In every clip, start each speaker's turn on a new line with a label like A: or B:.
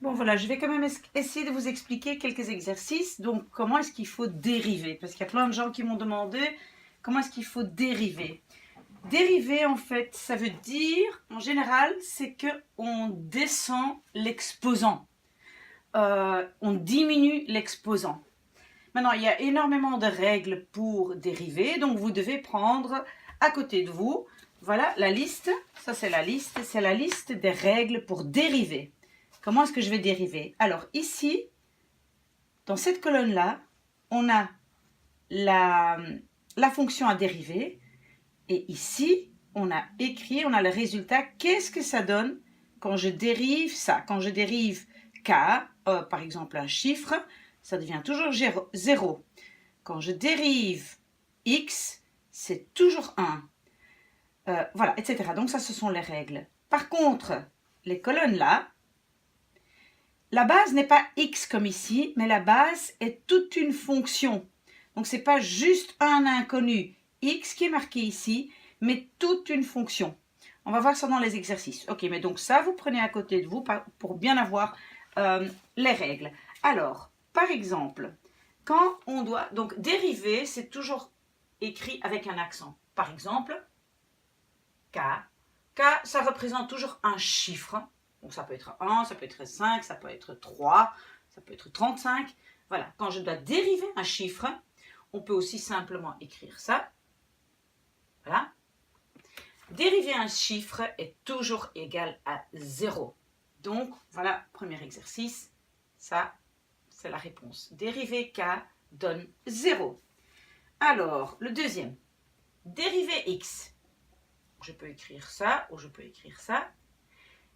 A: Bon, voilà, je vais quand même essayer de vous expliquer quelques exercices. Donc, comment est-ce qu'il faut dériver? Parce qu'il y a plein de gens qui m'ont demandé comment est-ce qu'il faut dériver. Dériver, en fait, ça veut dire, en général, c'est qu'on descend l'exposant. On diminue l'exposant. Maintenant, il y a énormément de règles pour dériver. Donc, vous devez prendre à côté de vous, voilà, la liste. Ça, c'est la liste des règles pour dériver. Comment est-ce que je vais dériver? Alors ici, dans cette colonne-là, on a la fonction à dériver. Et ici, on a écrit, on a le résultat. Qu'est-ce que ça donne quand je dérive ça? Quand je dérive k, par exemple un chiffre, ça devient toujours 0. Quand je dérive x, c'est toujours 1. Voilà, etc. Donc ça, ce sont les règles. Par contre, les colonnes là, la base n'est pas x comme ici, mais la base est toute une fonction. Donc, ce n'est pas juste un inconnu x qui est marqué ici, mais toute une fonction. On va voir ça dans les exercices. Ok, mais donc ça, vous prenez à côté de vous pour bien avoir les règles. Alors, par exemple, quand on doit... Donc, dériver, c'est toujours écrit avec un accent. Par exemple, k. K, ça représente toujours un chiffre. Donc ça peut être 1, ça peut être 5, ça peut être 3, ça peut être 35. Voilà, quand je dois dériver un chiffre, on peut aussi simplement écrire ça. Voilà. Dériver un chiffre est toujours égal à 0. Donc, voilà, premier exercice. Ça, c'est la réponse. Dériver k donne 0. Alors, le deuxième. Dériver x. Je peux écrire ça ou je peux écrire ça.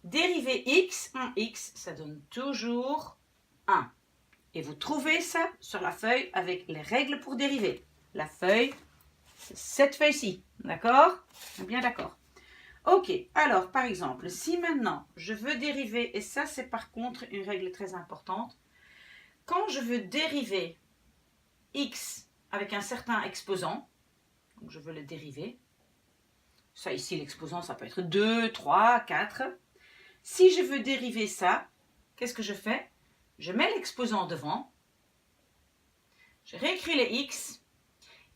A: Dériver x, un x, ça donne toujours 1. Et vous trouvez ça sur la feuille avec les règles pour dériver. La feuille, c'est cette feuille-ci. D'accord? Bien d'accord. Ok, alors par exemple, si maintenant je veux dériver, et ça c'est par contre une règle très importante, quand je veux dériver x avec un certain exposant, donc je veux le dériver, ça ici l'exposant ça peut être 2, 3, 4, si je veux dériver ça, qu'est-ce que je fais? Je mets l'exposant devant, je réécris les x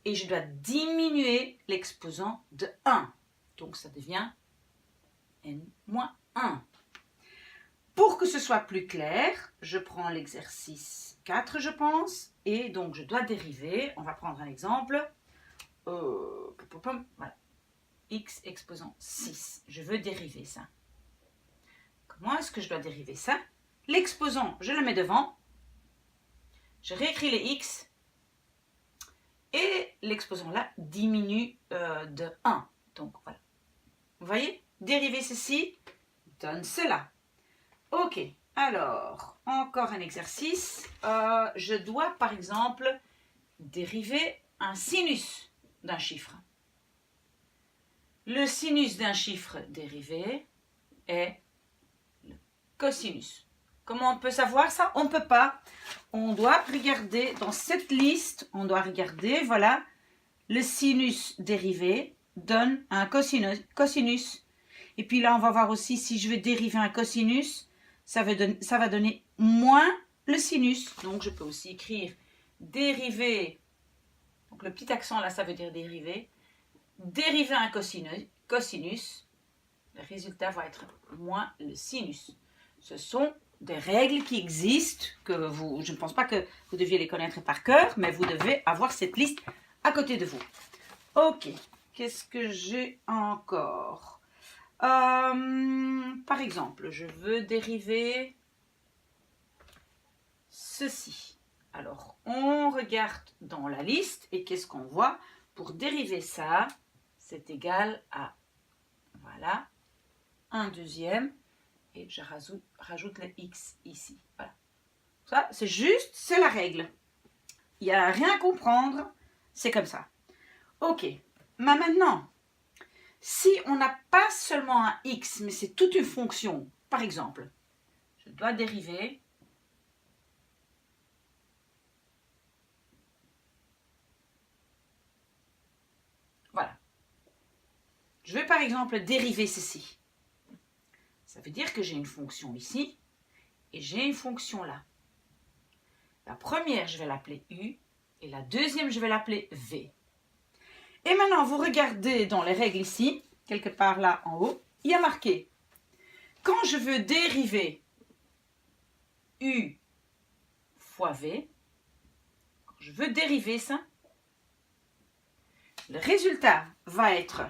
A: et je dois diminuer l'exposant de 1. Donc ça devient n-1. Pour que ce soit plus clair, je prends l'exercice 4, je pense, et donc je dois dériver. On va prendre un exemple. Voilà. X exposant 6. Je veux dériver ça. Comment est-ce que je dois dériver ça? L'exposant, je le mets devant. Je réécris les x. Et l'exposant là diminue de 1. Donc voilà. Vous voyez? Dériver ceci donne cela. Ok. Alors, encore un exercice. Je dois par exemple dériver un sinus d'un chiffre. Le sinus d'un chiffre dérivé est le cosinus. Comment on peut savoir ça? On ne peut pas. On doit regarder dans cette liste, on doit regarder, voilà, le sinus dérivé donne un cosinus. Et puis là, on va voir aussi si je veux dériver un cosinus, ça va donner moins le sinus. Donc, je peux aussi écrire dériver. Donc, le petit accent là, ça veut dire dériver. Dériver un cosinus, le résultat va être moins le sinus. Ce sont des règles qui existent, je ne pense pas que vous deviez les connaître par cœur, mais vous devez avoir cette liste à côté de vous. Ok, qu'est-ce que j'ai encore? Par exemple, je veux dériver ceci. Alors, on regarde dans la liste et qu'est-ce qu'on voit? Pour dériver ça, c'est égal à, voilà, un deuxième. Et je rajoute le x ici. Voilà. Ça, c'est juste, c'est la règle. Il n'y a rien à comprendre. C'est comme ça. Ok. Mais maintenant, si on n'a pas seulement un x, mais c'est toute une fonction, par exemple, je dois dériver voilà. Je vais par exemple dériver ceci. Ça veut dire que j'ai une fonction ici et j'ai une fonction là. La première, je vais l'appeler U, et la deuxième, je vais l'appeler V. Et maintenant, vous regardez dans les règles ici, quelque part là en haut, il y a marqué, quand je veux dériver U fois V, quand je veux dériver ça, le résultat va être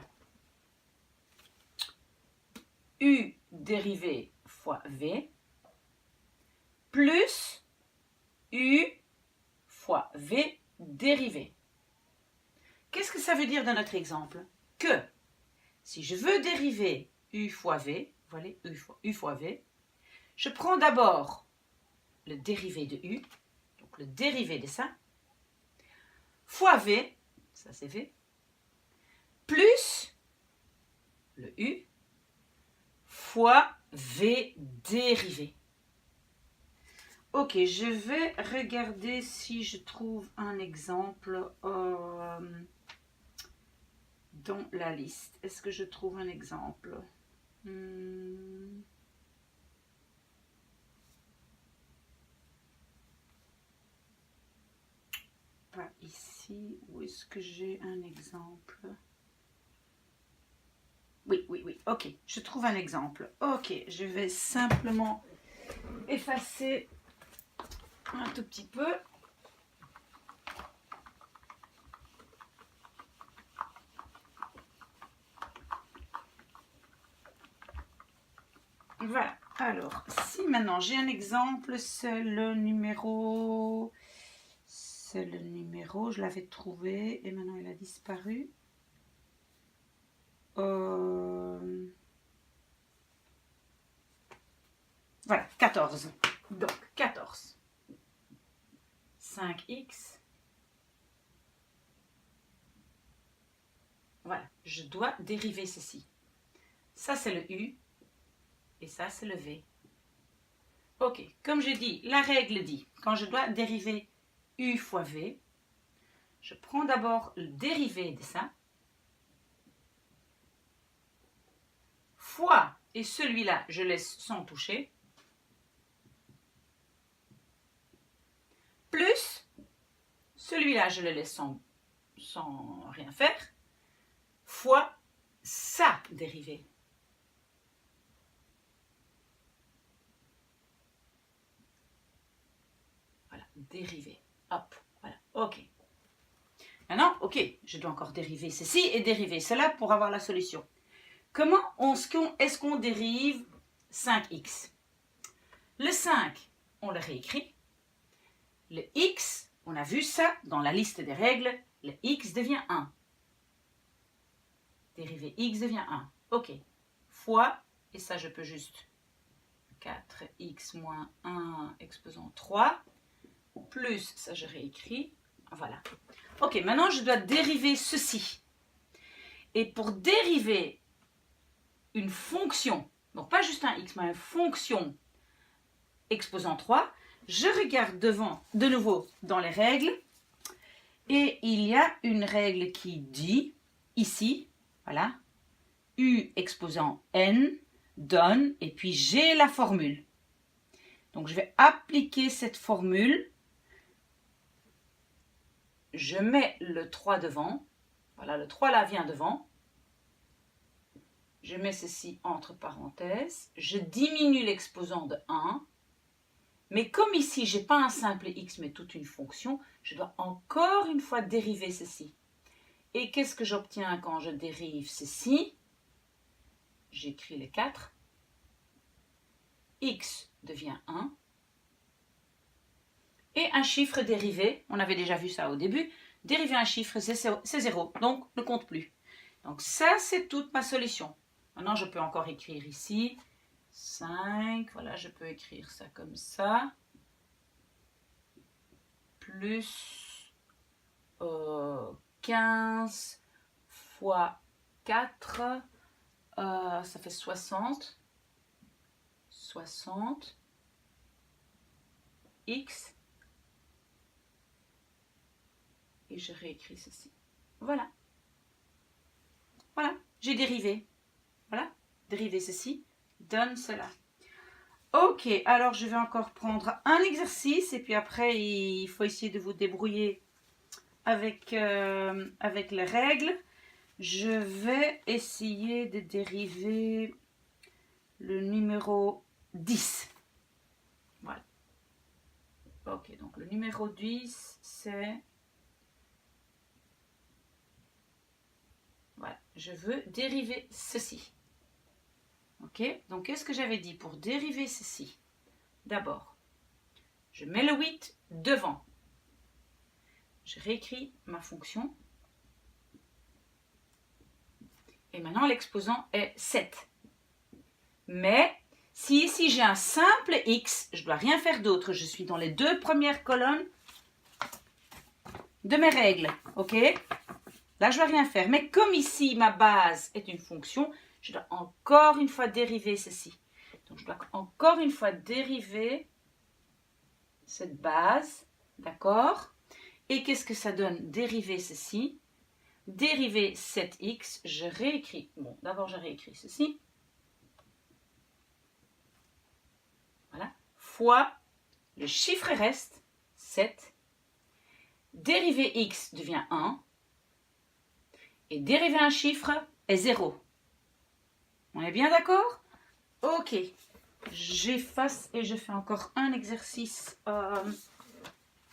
A: U dérivé fois V plus U fois V dérivé. Qu'est-ce que ça veut dire dans notre exemple? Que si je veux dériver U fois V, voilà, U fois V, je prends d'abord le dérivé de U, donc le dérivé de ça, fois V, ça c'est V, plus le U fois V dérivé. Ok, je vais regarder si je trouve un exemple dans la liste. Est-ce que je trouve un exemple? Pas ici. Où est-ce que j'ai un exemple? Oui, oui, oui. Ok, je trouve un exemple. Ok, je vais simplement effacer un tout petit peu. Voilà. Alors, si maintenant j'ai un exemple, c'est le numéro... je l'avais trouvé et maintenant il a disparu. Voilà, 14. Donc, 14. 5x. Voilà, je dois dériver ceci. Ça, c'est le U. Et ça, c'est le V. Ok, comme j'ai dit, la règle dit, quand je dois dériver U fois V, je prends d'abord le dérivé de ça, fois, et celui-là, je laisse sans toucher, plus, celui-là, je le laisse sans rien faire, fois ça dérivé. Voilà, dérivé. Hop, voilà, ok. Maintenant, ok, je dois encore dériver ceci et dériver cela pour avoir la solution. Comment est-ce qu'on dérive 5x? Le 5, on le réécrit. Le x, on a vu ça dans la liste des règles, le x devient 1. Dérivé x devient 1. Ok. Fois, et ça je peux juste 4x moins 1 exposant 3, plus, ça je réécris, voilà. Ok, maintenant je dois dériver ceci. Et pour dériver une fonction, donc pas juste un x, mais une fonction exposant 3, je regarde de nouveau dans les règles, et il y a une règle qui dit, ici, voilà, u exposant n donne, et puis j'ai la formule. Donc je vais appliquer cette formule, je mets le 3 devant, voilà, le 3 là vient devant, je mets ceci entre parenthèses, je diminue l'exposant de 1, mais comme ici, je n'ai pas un simple x, mais toute une fonction, je dois encore une fois dériver ceci. Et qu'est-ce que j'obtiens quand je dérive ceci? J'écris les 4. X devient 1. Et un chiffre dérivé, on avait déjà vu ça au début, dériver un chiffre, c'est 0, donc ne compte plus. Donc ça, c'est toute ma solution. Maintenant, je peux encore écrire ici 5, voilà, je peux écrire ça comme ça, plus 15 fois 4, ça fait 60, 60, x, et je réécris ceci. Voilà. Voilà, j'ai dérivé. Voilà, dérivé ceci donne cela. Ok, alors je vais encore prendre un exercice et puis après il faut essayer de vous débrouiller avec, avec les règles. Je vais essayer de dériver le numéro 10. Voilà. Ok, donc le numéro 10, c'est... Voilà, je veux dériver ceci. Ok, donc qu'est-ce que j'avais dit pour dériver ceci? D'abord, je mets le 8 devant. Je réécris ma fonction. Et maintenant, l'exposant est 7. Mais si ici j'ai un simple x, je ne dois rien faire d'autre. Je suis dans les 2 premières colonnes de mes règles. Ok? Là, je ne dois rien faire. Mais comme ici, ma base est une fonction, je dois encore une fois dériver ceci. Donc, je dois encore une fois dériver cette base. D'accord? Et qu'est-ce que ça donne? Dériver ceci. Dériver 7x, je réécris. Bon, d'abord, je réécris ceci. Voilà. Fois le chiffre reste 7. Dériver x devient 1. Et dériver un chiffre est 0. On est bien d'accord? Ok. J'efface et je fais encore un exercice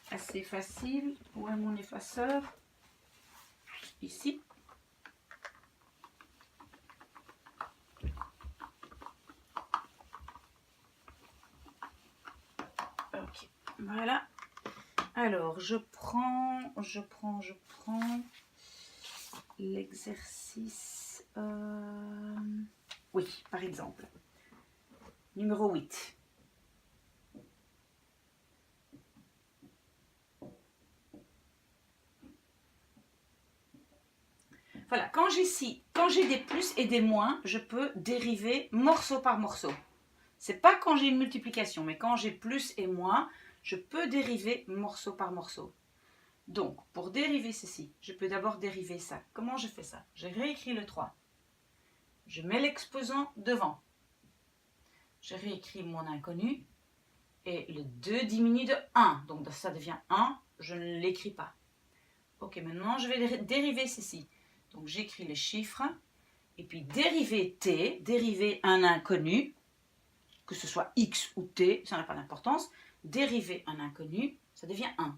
A: assez facile. Où est mon effaceur? Ici. Ok. Voilà. Alors, je prends l'exercice. Oui, par exemple. Numéro 8. Voilà, quand j'ai des plus et des moins, je peux dériver morceau par morceau. C'est pas quand j'ai une multiplication, mais quand j'ai plus et moins, je peux dériver morceau par morceau. Donc, pour dériver ceci, je peux d'abord dériver ça. Comment je fais ça? Je réécris le 3. Je mets l'exposant devant. Je réécris mon inconnu. Et le 2 diminue de 1. Donc, ça devient 1. Je ne l'écris pas. Ok, maintenant, je vais dériver ceci. Donc, j'écris les chiffres. Et puis, dériver t, dériver un inconnu, que ce soit x ou t, ça n'a pas d'importance. Dériver un inconnu, ça devient 1.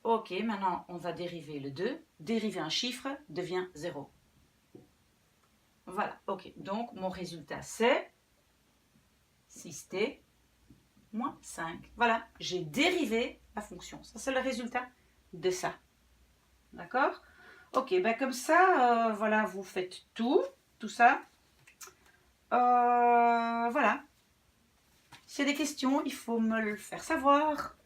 A: Ok, maintenant, on va dériver le 2. Dériver un chiffre devient 0. Voilà, ok. Donc, mon résultat, c'est 6t moins 5. Voilà, j'ai dérivé la fonction. Ça, c'est le résultat de ça. D'accord? Ok, ben comme ça, voilà, vous faites tout ça. Voilà. S'il y a des questions, il faut me le faire savoir.